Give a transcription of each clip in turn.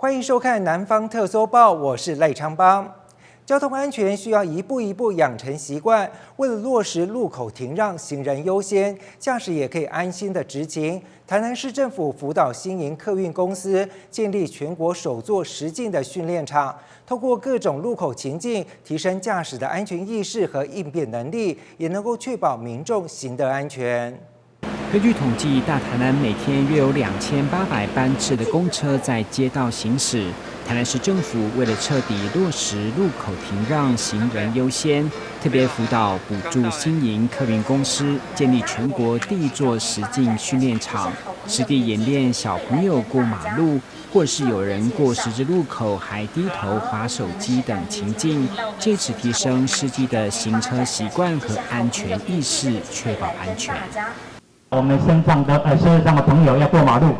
欢迎收看《南方特搜报》，我是赖昌邦。交通安全需要一步一步养成习惯，为了落实路口停让、行人优先，驾驶也可以安心的执勤。台南市政府辅导新营客运公司建立全国首座实境的训练场，透过各种路口情境，提升驾驶的安全意识和应变能力，也能够确保民众行得安全。根据统计，大台南每天约有2800班次的公车在街道行驶。台南市政府为了彻底落实路口停让、行人优先，特别辅导补助新营客运公司建立全国第一座实境训练场，实地演练小朋友过马路，或是有人过十字路口还低头滑手机等情境，借此提升司机的行车习惯和安全意识，确保安全。我们身上的车上的朋友要过马路，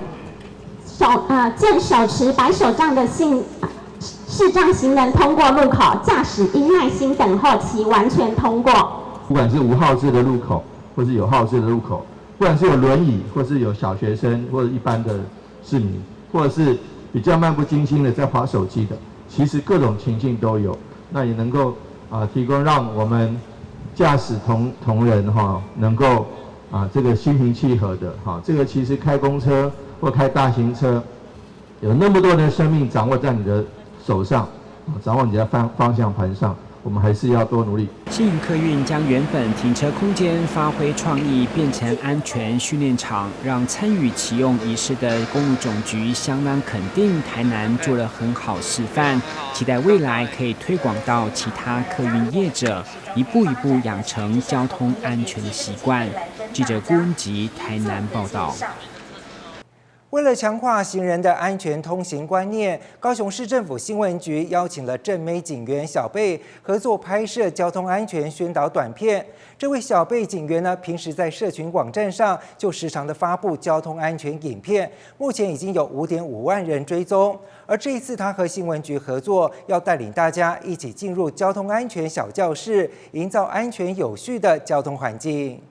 见手持白手杖的视障行人通过路口，驾驶应耐心等候其完全通过。不管是无号志的路口，或是有号志的路口，不管是有轮椅，或是有小学生，或者一般的市民，或者是比较漫不经心的在滑手机的，其实各种情境都有。那也能够提供让我们驾驶同仁能够这个心平气和的这个其实开公车或开大型车，有那么多的生命掌握在你的手上，掌握你的方向盘上，我们还是要多努力。新营客运将原本停车空间发挥创意，变成安全训练场，让参与启用仪式的公路总局相当肯定台南做了很好示范，期待未来可以推广到其他客运业者，一步一步养成交通安全的习惯。记者顾文吉台南报道。为了强化行人的安全通行观念，高雄市政府新闻局邀请了正妹警员小贝合作拍摄交通安全宣导短片。这位小贝警员呢，平时在社群网站上就时常的发布交通安全影片，目前已经有5.5万人追踪。而这一次，他和新闻局合作，要带领大家一起进入交通安全小教室，营造安全有序的交通环境。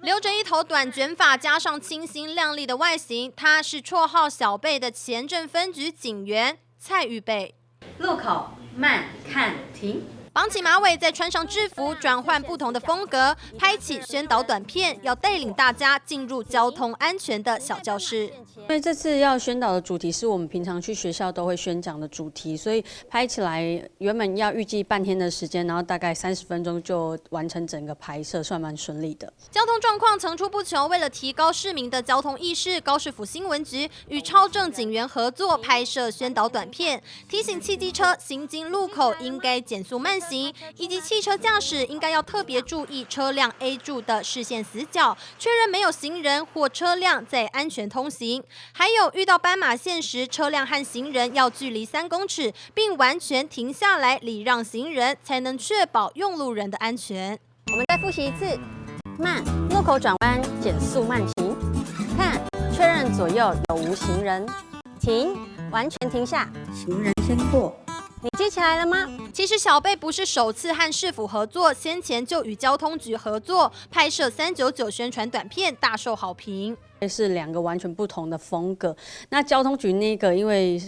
留着一头短卷发，加上清新亮丽的外形，他是绰号小贝的前镇分局警员蔡玉贝。路口慢看停。绑起马尾，再穿上制服，转换不同的风格，拍起宣导短片，要带领大家进入交通安全的小教室。因为这次要宣导的主题是我们平常去学校都会宣讲的主题，所以拍起来原本要预计半天的时间，然后大概30分钟就完成整个拍摄，算蛮顺利的。交通状况层出不穷，为了提高市民的交通意识，高市府新闻局与超正警员合作拍摄宣导短片，提醒汽机车行经路口应该减速慢行，以及汽车驾驶应该要特别注意车辆 A 柱的视线死角，确认没有行人或车辆在安全通行。还有遇到斑马线时，车辆和行人要距离3公尺，并完全停下来礼让行人，才能确保用路人的安全。我们再复习一次：慢，路口转弯减速慢行；看，确认左右有无行人；停，完全停下，行人先过。你记起来了吗？其实小贝不是首次和市府合作，先前就与交通局合作拍摄399宣传短片，大受好评。是2个完全不同的风格。那交通局那个因为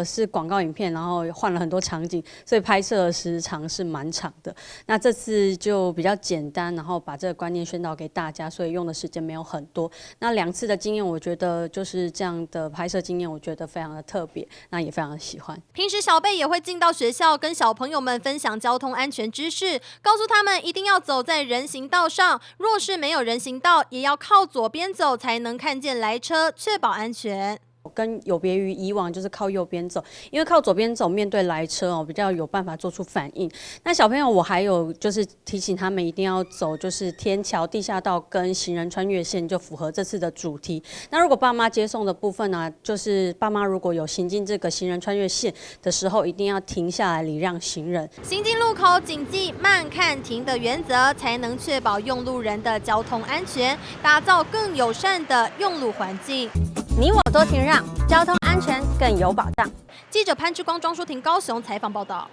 是广告影片，然后换了很多场景，所以拍摄的时长是蛮长的。那这次就比较简单，然后把这个观念宣导给大家，所以用的时间没有很多。那2次的经验，我觉得就是这样的拍摄经验，我觉得非常的特别，那也非常的喜欢。平时小贝也会进到学校，跟小朋友们分享交通安全知识，告诉他们一定要走在人行道上，若是没有人行道，也要靠左边走才能看见来车，确保安全。跟有别于以往，就是靠右边走，因为靠左边走，面对来车比较有办法做出反应。那小朋友，我还有就是提醒他们一定要走，就是天桥、地下道跟行人穿越线，就符合这次的主题。那如果爸妈接送的部分呢，就是爸妈如果有行经这个行人穿越线的时候，一定要停下来礼让行人。行经路口谨记慢看停的原则，才能确保用路人的交通安全，打造更友善的用路环境。你我多停让，交通安全更有保障。记者潘志光、庄淑婷高雄采访报道。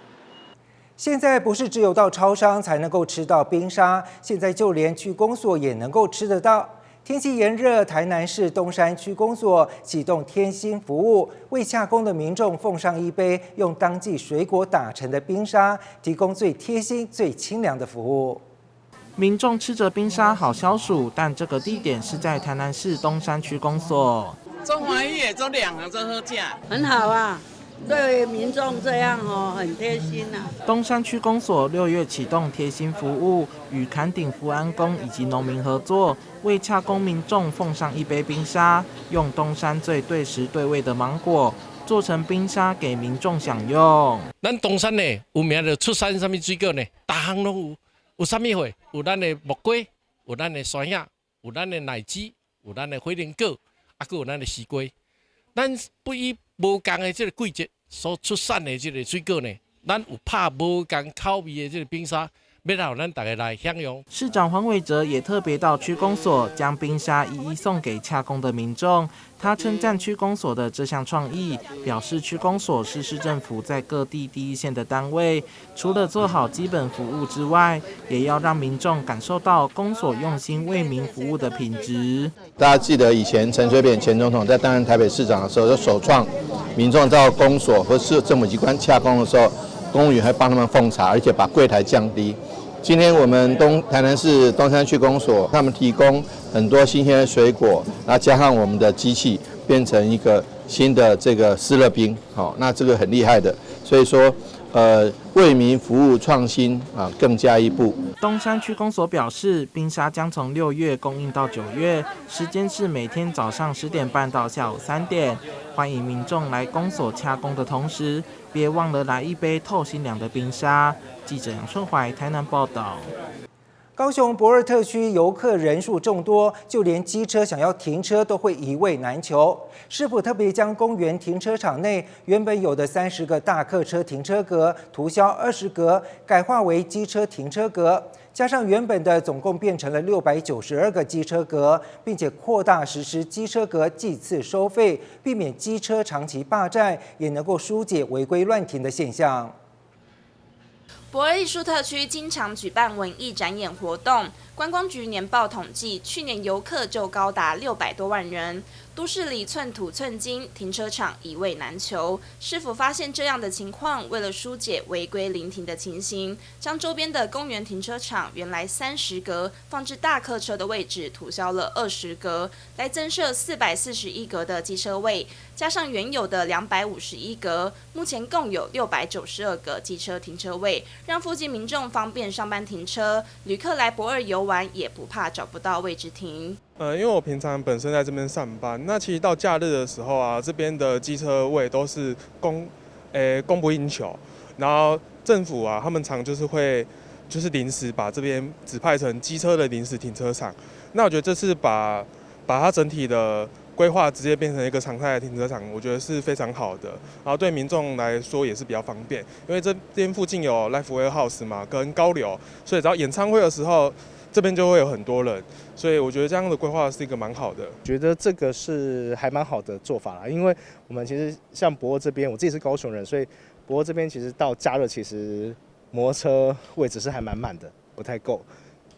现在不是只有到超商才能够吃到冰沙，现在就连去公所也能够吃得到。天气炎热，台南市东山区公所启动贴心服务，为洽公的民众奉上一杯用当季水果打成的冰沙，提供最贴心、最清凉的服务。民众吃着冰沙好消暑，但这个地点是在台南市东山区公所。做欢喜也做凉啊，做好吃，很好啊。对民众这样很贴心啊。东山区公所6月启动贴心服务，与坎顶福安宫以及农民合作，为洽公民众奉上一杯冰沙，用东山最对时对味的芒果做成冰沙给民众享用。咱东山呢，有名的出产什么水果呢？大项拢有，有什么货？有咱的木瓜，有咱的酸叶，有咱的奶枝，有咱的火龙果，还有咱的西瓜。咱不以无同的这个季节所出产的这个水果呢，咱有拍无同口味的这个冰沙，要让咱大家来享用。市长黄伟哲也特别到区公所将冰沙一一送给洽公的民众。他称赞区公所的这项创意，表示区公所是市政府在各地第一线的单位，除了做好基本服务之外，也要让民众感受到公所用心为民服务的品质。大家记得以前陈水扁前总统在担任台北市长的时候，就首创民众到公所或市政府机关洽公的时候，公务员会帮他们奉茶，而且把柜台降低。今天我们台南市东山区公所，他们提供很多新鲜的水果，然后加上我们的机器，变成一个新的这个湿乐冰，那这个很厉害的。所以说，为民服务创新啊，更加一步。东山区公所表示，冰沙将从6月供应到9月，时间是每天早上10点半到下午3点。欢迎民众来公所洽公的同时，别忘了来一杯透心凉的冰沙。记者杨春怀台南报道。高雄駁二特区游客人数众多，就连机车想要停车都会一位难求。市府特别将公园停车场内原本有的30个大客车停车格涂销20格，改划为机车停车格，加上原本的总共变成了692个机车格，并且扩大实施机车格计次收费，避免机车长期霸占，也能够疏解违规乱停的现象。駁二艺术特区经常举办文艺展演活动，观光局年报统计，去年游客就高达600多万人。都市里寸土寸金，停车场一位难求。市府发现这样的情况，为了疏解违规临停的情形，将周边的公园停车场原来30格放置大客车的位置涂销了20格，来增设441格的机车位，加上原有的251格，目前共有692个机车停车位，让附近民众方便上班停车，旅客来駁二游玩也不怕找不到位置停。因为我平常本身在这边上班，那其实到假日的时候啊，这边的机车位都是供不应求，然后政府啊，他们常会临时把这边指派成机车的临时停车场。那我觉得这次把它整体的规划直接变成一个常态的停车场，我觉得是非常好的。然后对民众来说也是比较方便，因为这边附近有 Life Warehouse 嘛，跟高流，所以只要演唱会的时候，这边就会有很多人，所以我觉得这样的规划是一个蛮好的。觉得这个是还蛮好的做法啦，因为我们其实像駁二这边，我自己是高雄人，所以駁二这边其实到假日其实摩托车位置是还蛮满的，不太够。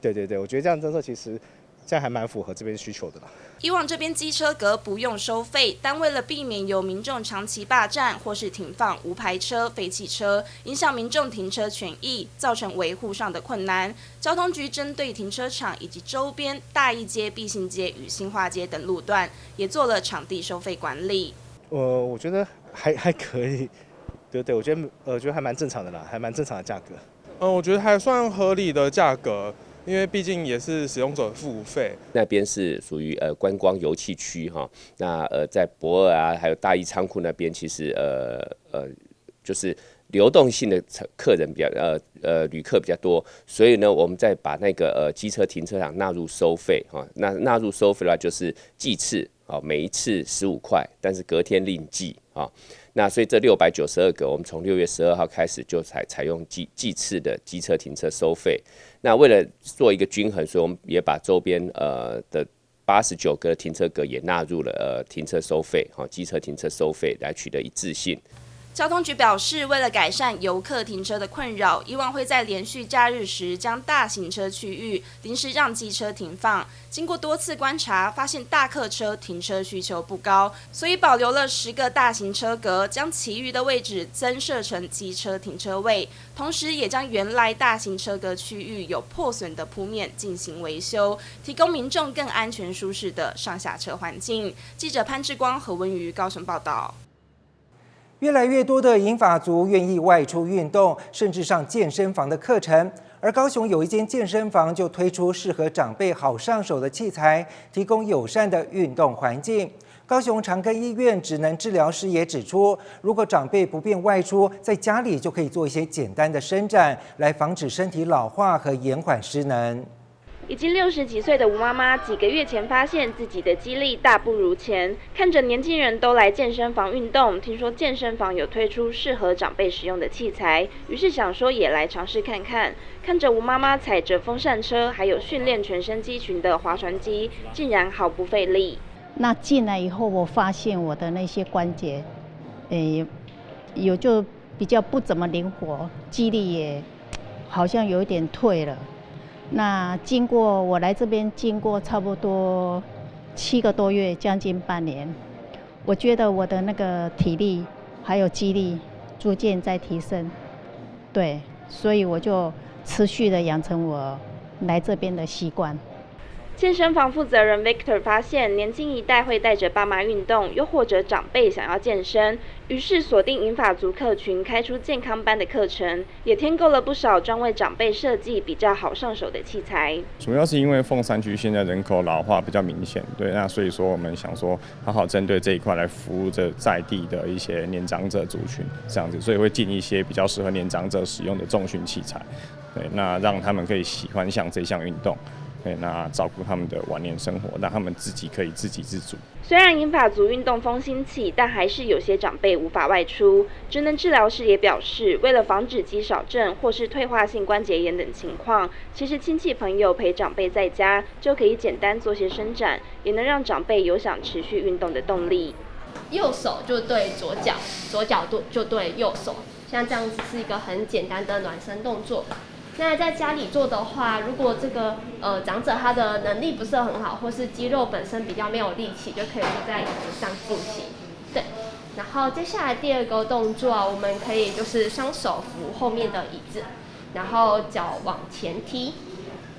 对，我觉得这样政策其实这样还蛮符合这边需求的啦。以往这边机车格不用收费，但为了避免有民众长期霸占或是停放无牌车、废弃车，影响民众停车权益，造成维护上的困难。交通局针对停车场以及周边大义街、必信街与新化街等路段，也做了场地收费管理。我觉得还可以，对，我觉得还蛮正常的啦，还蛮正常的价格。我觉得还算合理的价格。因为毕竟也是使用者付费，那边是属于观光游憩区哈。那在駁二啊，还有大义仓库那边，其实就是流动性的客人比较旅客比较多，所以呢，我们再把那个机车停车场纳入收费哈。那纳入收费的话，就是计次啊，每一次15块，但是隔天另计啊。那所以这692个，我们从6月12号开始就采用计次的机车停车收费。那为了做一个均衡，所以我们也把周边的89个停车格也纳入了停车收费，机车停车收费来取得一致性。交通局表示，为了改善游客停车的困扰，以往会在连续假日时将大型车区域临时让机车停放。经过多次观察，发现大客车停车需求不高，所以保留了10个大型车格，将其余的位置增设成机车停车位，同时也将原来大型车格区域有破损的铺面进行维修，提供民众更安全舒适的上下车环境。记者潘志光、何文瑜高雄报道。越来越多的银发族愿意外出运动，甚至上健身房的课程。而高雄有一间健身房就推出适合长辈好上手的器材，提供友善的运动环境。高雄长庚医院职能治疗师也指出，如果长辈不便外出，在家里就可以做一些简单的伸展，来防止身体老化和延缓失能。已经60几岁的吴妈妈，几个月前发现自己的肌力大不如前，看着年轻人都来健身房运动，听说健身房有推出适合长辈使用的器材，于是想说也来尝试看看。看着吴妈妈踩着风扇车，还有训练全身肌群的划船机，竟然毫不费力。那进来以后，我发现我的那些关节，有就比较不怎么灵活，肌力也好像有一点退了。那经过我来这边，经过差不多7个多月，将近半年，我觉得我的那个体力还有肌力逐渐在提升，对，所以我就持续的养成我来这边的习惯。健身房负责人 Victor 发现，年轻一代会带着爸妈运动，又或者长辈想要健身，于是锁定银发族客群，开出健康班的课程，也添购了不少专为长辈设计比较好上手的器材。主要是因为凤山区现在人口老化比较明显，对，那所以说我们想说，好好针对这一块来服务这在地的一些年长者族群，这样子，所以会进一些比较适合年长者使用的重训器材，对，那让他们可以喜欢上这项运动。对，那照顾他们的晚年生活，让他们自己可以自给自足。虽然银发族运动风兴起，但还是有些长辈无法外出。职能治疗师也表示，为了防止肌少症或是退化性关节炎等情况，其实亲戚朋友陪长辈在家就可以简单做些伸展，也能让长辈有想持续运动的动力。右手就对左脚，左脚就对右手，像这样子是一个很简单的暖身动作。那在家里做的话，如果这个长者他的能力不是很好，或是肌肉本身比较没有力气，就可以坐在椅子上进行。对，然后接下来第2个动作啊，我们可以就是双手扶后面的椅子，然后脚往前踢。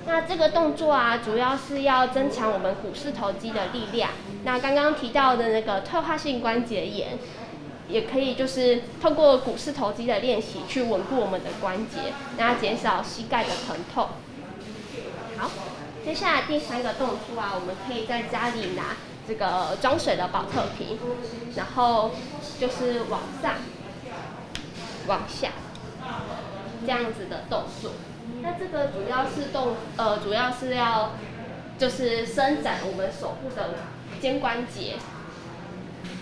那这个动作啊，主要是要增强我们股四头肌的力量。那刚刚提到的那个退化性关节炎，也可以就是透过股四头肌的练习去稳固我们的关节，那减少膝盖的疼痛。好，接下来第3个动作啊，我们可以在家里拿这个装水的保特瓶，然后就是往上、往下这样子的动作。那这个主要是要就是伸展我们手部的肩关节。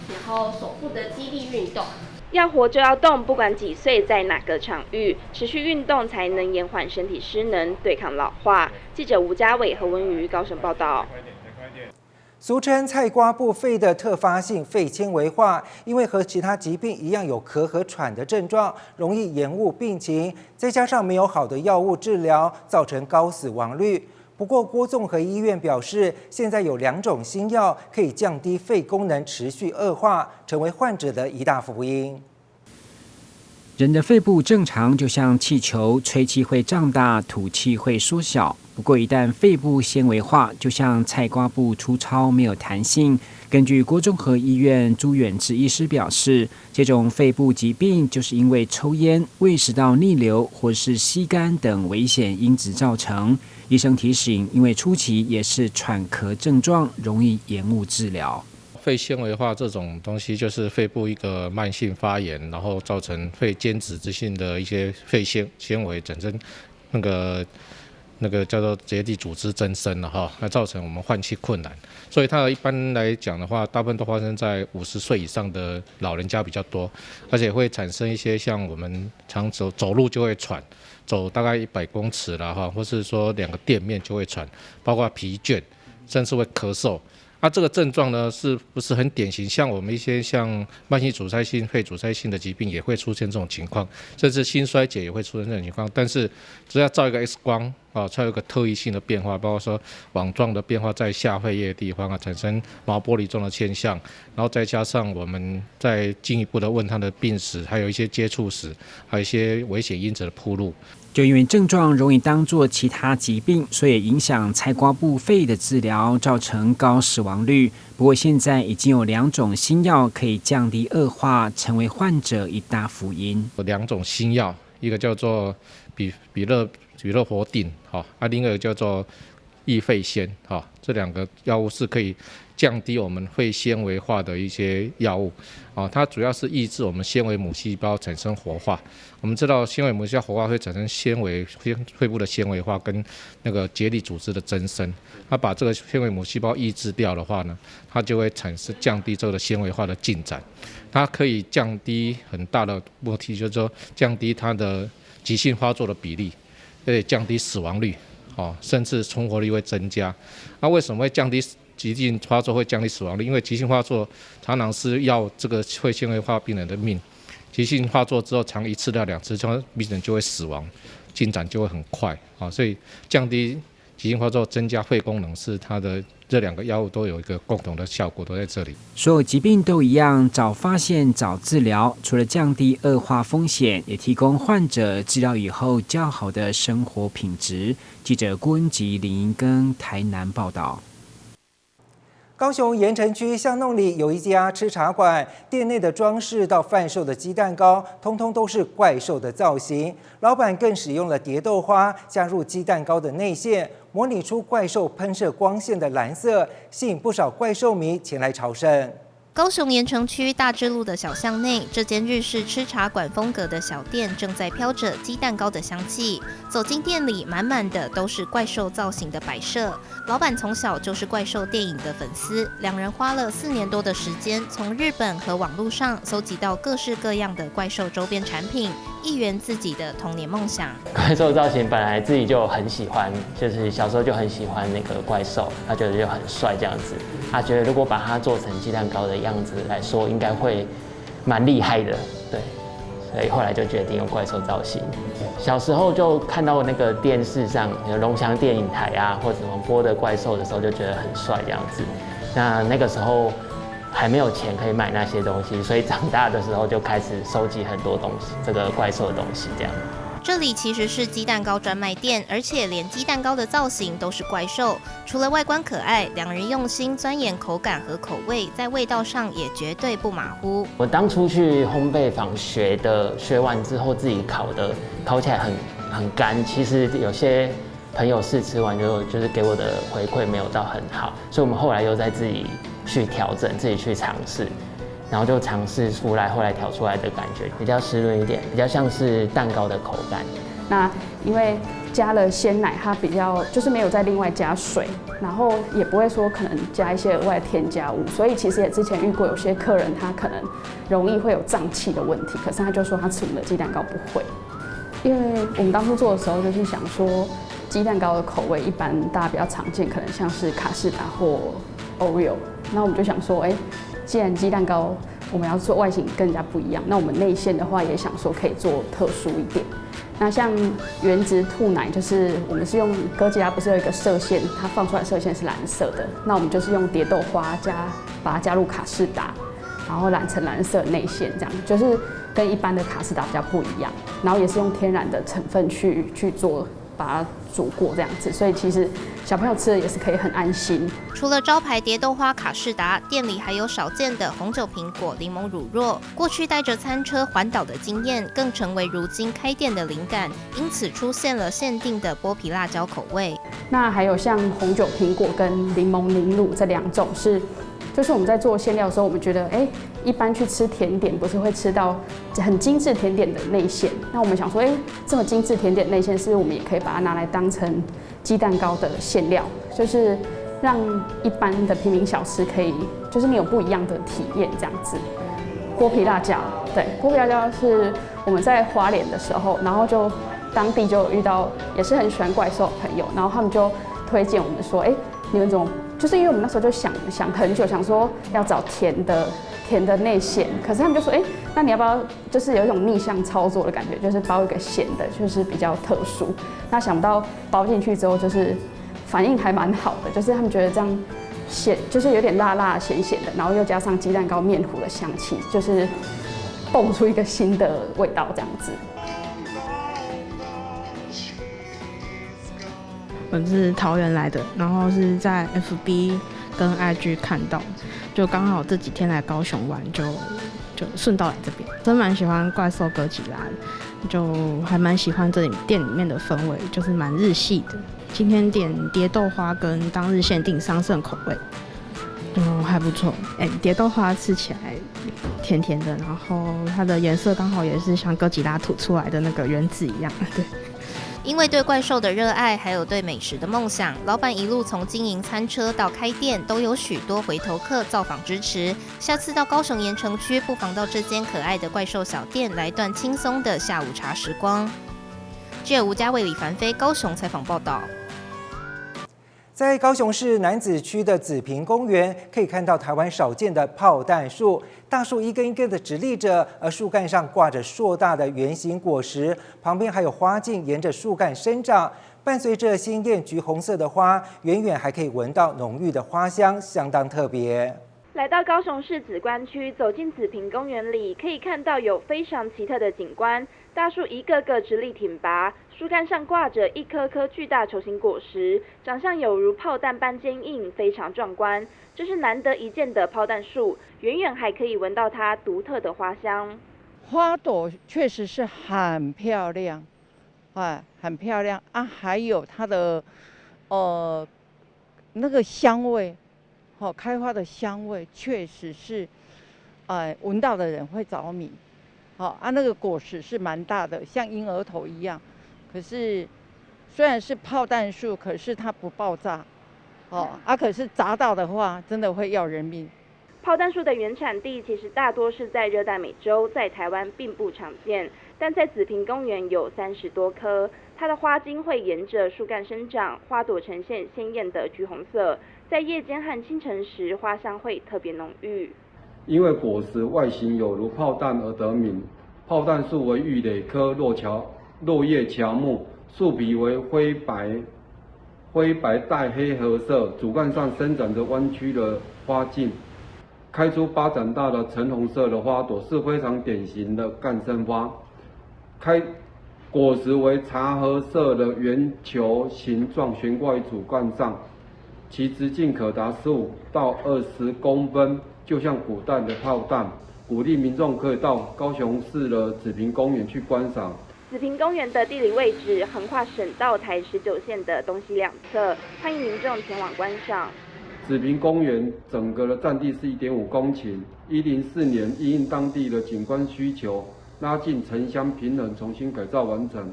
然后手部的肌力运动，要活就要动，不管几岁，在哪个场域，持续运动才能延缓身体失能，对抗老化。记者吴家伟、何文瑜高雄报道。俗称菜瓜布肺的特发性肺纤维化，因为和其他疾病一样有咳和喘的症状，容易延误病情，再加上没有好的药物治疗，造成高死亡率。不过，郭综合医院表示，现在有2种新药可以降低肺功能持续恶化，成为患者的一大福音。人的肺部正常就像气球，吹气会胀大，吐气会缩小。不过，一旦肺部纤维化，就像菜瓜布粗糙，没有弹性。根据郭综合医院朱远志医师表示，这种肺部疾病就是因为抽烟、胃食道逆流或是吸干等危险因子造成。医生提醒，因为初期也是喘咳症状，容易延误治疗。肺纤维化这种东西，就是肺部一个慢性发炎，然后造成肺间质质性的一些肺纤维产生那个叫做结缔组织增生了哈，那造成我们换气困难。所以它一般来讲的话，大部分都发生在50岁以上的老人家比较多，而且会产生一些像我们常走路就会喘，走大概100公尺啦哈，或是说2个店面就会喘，包括疲倦，甚至会咳嗽。这个症状呢，是不是很典型？像我们一些像慢性阻塞性、肺阻塞性的疾病也会出现这种情况，甚至心衰竭也会出现这种情况。但是只要照一个 X 光才有一个特异性的变化，包括说网状的变化在下肺叶的地方产生毛玻璃状的现象，然后再加上我们再进一步的问他的病史，还有一些接触史，还有一些危险因子的暴露。就因为症状容易当作其他疾病，所以影响菜瓜布肺的治疗，造成高死亡率。不过现在已经有2种新药可以降低恶化，成为患者一大福音。有2种新药，一个叫做比乐活定，另一个叫做益肺仙，这2个药物是可以降低我们肺纤维化的一些药物，它主要是抑制我们纤维母细胞产生活化。我们知道纤维母细胞活化会产生肺部的纤维化跟那个结缔组织的增生，它把这个纤维母细胞抑制掉的话呢，它就会降低这个纤维化的进展，它可以降低很大的问题，就是说降低它的急性发作的比例，也降低死亡率，甚至存活率会增加。为什么会降低急性发作会降低死亡率？因为急性发作常常是要这个肺纤维化病人的命，急性发作之后常1次到2次，这样病人就会死亡，进展就会很快，所以降低急性发作、增加肺功能是它的这2个药物都有一个共同的效果，都在这里。所有疾病都一样，早发现早治疗，除了降低恶化风险，也提供患者治疗以后较好的生活品质。记者郭恩吉、林银庚台南报道。高雄盐埕区巷弄里有一家吃茶馆，店内的装饰到贩售的鸡蛋糕，通通都是怪兽的造型。老板更使用了蝶豆花加入鸡蛋糕的内馅，模拟出怪兽喷射光线的蓝色，吸引不少怪兽迷前来朝圣。高雄盐埕区大智路的小巷内，这间日式吃茶馆风格的小店正在飘着鸡蛋糕的香气。走进店里，满满的都是怪兽造型的摆设。老板从小就是怪兽电影的粉丝，两人花了4年多的时间，从日本和网络上搜集到各式各样的怪兽周边产品，一圆自己的童年梦想。怪兽造型本来自己就很喜欢，就是小时候就很喜欢那个怪兽，他觉得就很帅这样子。他觉得如果把它做成鸡蛋糕的样子来说，应该会蛮厉害的，对，所以后来就决定用怪兽造型。小时候就看到那个电视上有龙翔电影台啊，或者什么播的怪兽的时候，就觉得很帅这样子。那个时候还没有钱可以买那些东西，所以长大的时候就开始收集很多东西，这个怪兽的东西这样。这里其实是鸡蛋糕专卖店，而且连鸡蛋糕的造型都是怪兽。除了外观可爱，两人用心钻研口感和口味，在味道上也绝对不马虎。我当初去烘焙坊学完之后，自己烤起来很干。其实有些朋友试吃完就是给我的回馈没有到很好，所以我们后来又在自己去调整，自己去尝试。然后就尝试出来，后来调出来的感觉比较湿润一点，比较像是蛋糕的口感。那因为加了鲜奶，它比较就是没有再另外加水，然后也不会说可能加一些额外添加物，所以其实也之前遇过有些客人他可能容易会有胀气的问题，可是他就说他吃我们的鸡蛋糕不会，因为我们当初做的时候就是想说鸡蛋糕的口味一般大家比较常见，可能像是卡士达或 Oreo， 那我们就想说，既然鸡蛋糕我们要做外形跟人家不一样，那我们内馅的话也想说可以做特殊一点。那像原质兔奶，就是我们是用哥吉拉不是有一个射线，它放出来射线是蓝色的，那我们就是用蝶豆花把它加入卡士达，然后染成蓝色内馅，这样就是跟一般的卡士达比较不一样。然后也是用天然的成分去做。把它煮过这样子，所以其实小朋友吃的也是可以很安心。除了招牌蝶豆花卡士达，店里还有少见的红酒苹果柠檬乳酪。过去带着餐车环岛的经验，更成为如今开店的灵感，因此出现了限定的剥皮辣椒口味。那还有像红酒苹果跟柠檬凝乳这2种就是我们在做馅料的时候，我们觉得一般去吃甜点不是会吃到很精致甜点的内馅，那我们想说这么精致甜点内馅是不是我们也可以把它拿来当成鸡蛋糕的馅料，就是让一般的平民小吃可以就是你有不一样的体验这样子。剥皮辣椒，对，剥皮辣椒是我们在花莲的时候，然后就当地就有遇到也是很喜欢怪兽的朋友，然后他们就推荐我们说你们怎么就是因为我们那时候就想很久，想说要找甜的内馅，可是他们就说，那你要不要就是有一种逆向操作的感觉，就是包一个咸的，就是比较特殊。那想不到包进去之后，就是反应还蛮好的，就是他们觉得这样咸，就是有点辣辣咸咸的，然后又加上鸡蛋糕面糊的香气，就是蹦出一个新的味道这样子。我是桃园来的，然后是在 FB 跟 IG 看到，就刚好这几天来高雄玩，就顺道来这边。真蛮喜欢怪兽哥吉拉的，就还蛮喜欢这里店里面的氛围，就是蛮日系的。今天点蝶豆花跟当日限定桑葚口味，还不错。蝶豆花吃起来甜甜的，然后它的颜色刚好也是像哥吉拉吐出来的那个原子一样，对。因为对怪兽的热爱，还有对美食的梦想，老板一路从经营餐车到开店，都有许多回头客造访支持。下次到高雄盐城区，不妨到这间可爱的怪兽小店来段轻松的下午茶时光。记者吴家卫、李凡飞高雄采访报道。在高雄市楠梓区的紫坪公园，可以看到台湾少见的炮弹树。大树一根一根的直立着，而树干上挂着硕大的圆形果实，旁边还有花茎沿着树干生长。伴随着鲜艳橘红色的花，远远还可以闻到浓郁的花香，相当特别。来到高雄市梓官区，走进紫坪公园里，可以看到有非常奇特的景观。大树一个个直立挺拔，树干上挂着一颗颗巨大球形果实，长相有如炮弹般坚硬，非常壮观。这是难得一见的炮弹树，远远还可以闻到它独特的花香。花朵确实是很漂亮，很漂亮啊！还有它的那个香味。开花的香味确实是，闻到的人会着迷。那个果实是蛮大的，像婴儿头一样。可是虽然是炮弹树，可是它不爆炸。可是砸到的话，真的会要人命。炮弹树的原产地其实大多是在热带美洲，在台湾并不常见，但在紫坪公园有30多棵。它的花茎会沿着树干生长，花朵呈现鲜艳的橘红色，在夜间和清晨时，花香会特别浓郁。因为果实外形有如炮弹而得名。炮弹树为玉垒科落叶乔木，树皮为灰白带黑褐色，主干上生长着弯曲的花茎，开出巴掌大的橙红色的花朵，是非常典型的干生花。果实为茶褐色的圆球形状，悬挂于主干上，其直径可达15到20公分，就像古代的炮弹。鼓励民众可以到高雄市的紫坪公园去观赏。紫坪公园的地理位置横跨省道台19线的东西两侧，欢迎民众前往观赏。紫坪公园整个的占地是1.5公顷，104年因应当地的景观需求，拉近城乡平衡，重新改造完成。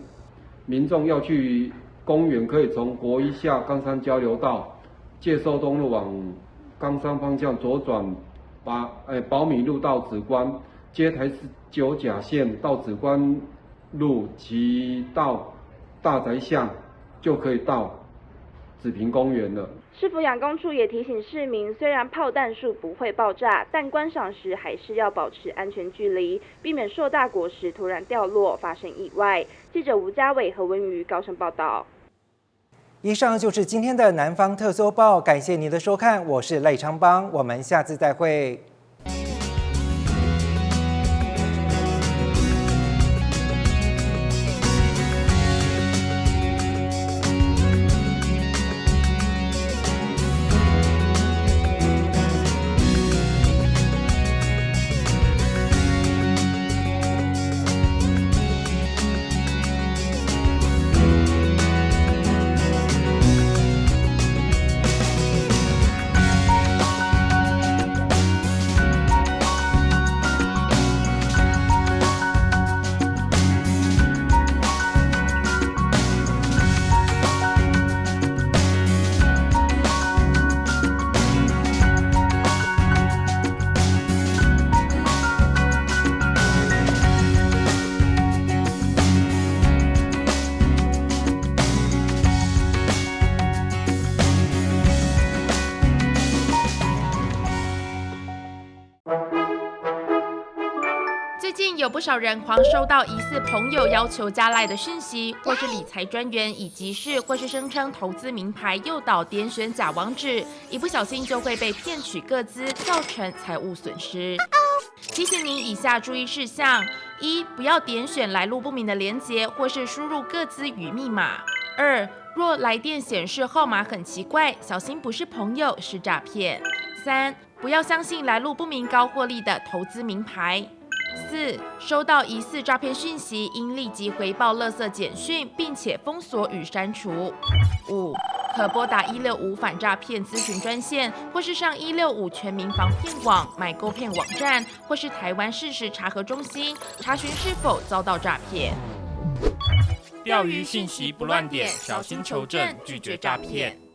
民众要去公园，可以从国一下冈山交流道介寿东路往冈山方向左转，保米路到梓官，接台19甲线到梓官路，骑到大宅巷，就可以到紫坪公园了。市府养工处也提醒市民，虽然炮弹树不会爆炸，但观赏时还是要保持安全距离，避免硕大果实突然掉落发生意外。记者吴家伟、何文瑜高雄报道。以上就是今天的南方特搜报，感谢您的收看，我是赖昌邦，我们下次再会。不少人狂收到疑似朋友要求加赖的讯息，或是理财专员以急事或是声称投资名牌诱导点选假网址，一不小心就会被骗取个资，造成财务损失。提醒您以下注意事项：1. 不要点选来路不明的连结，或是输入个资与密码。2. 若来电显示号码很奇怪，小心不是朋友，是诈骗。3. 不要相信来路不明高获利的投资名牌。4. 收到疑似诈骗讯息，应立即回报垃圾简讯，并且封锁与删除。5. 可拨打165反诈骗咨询专线，或是上165全民防骗网、买购骗网站，或是台湾事实查核中心查询是否遭到诈骗。钓鱼讯息不乱点，小心求证，拒绝诈骗。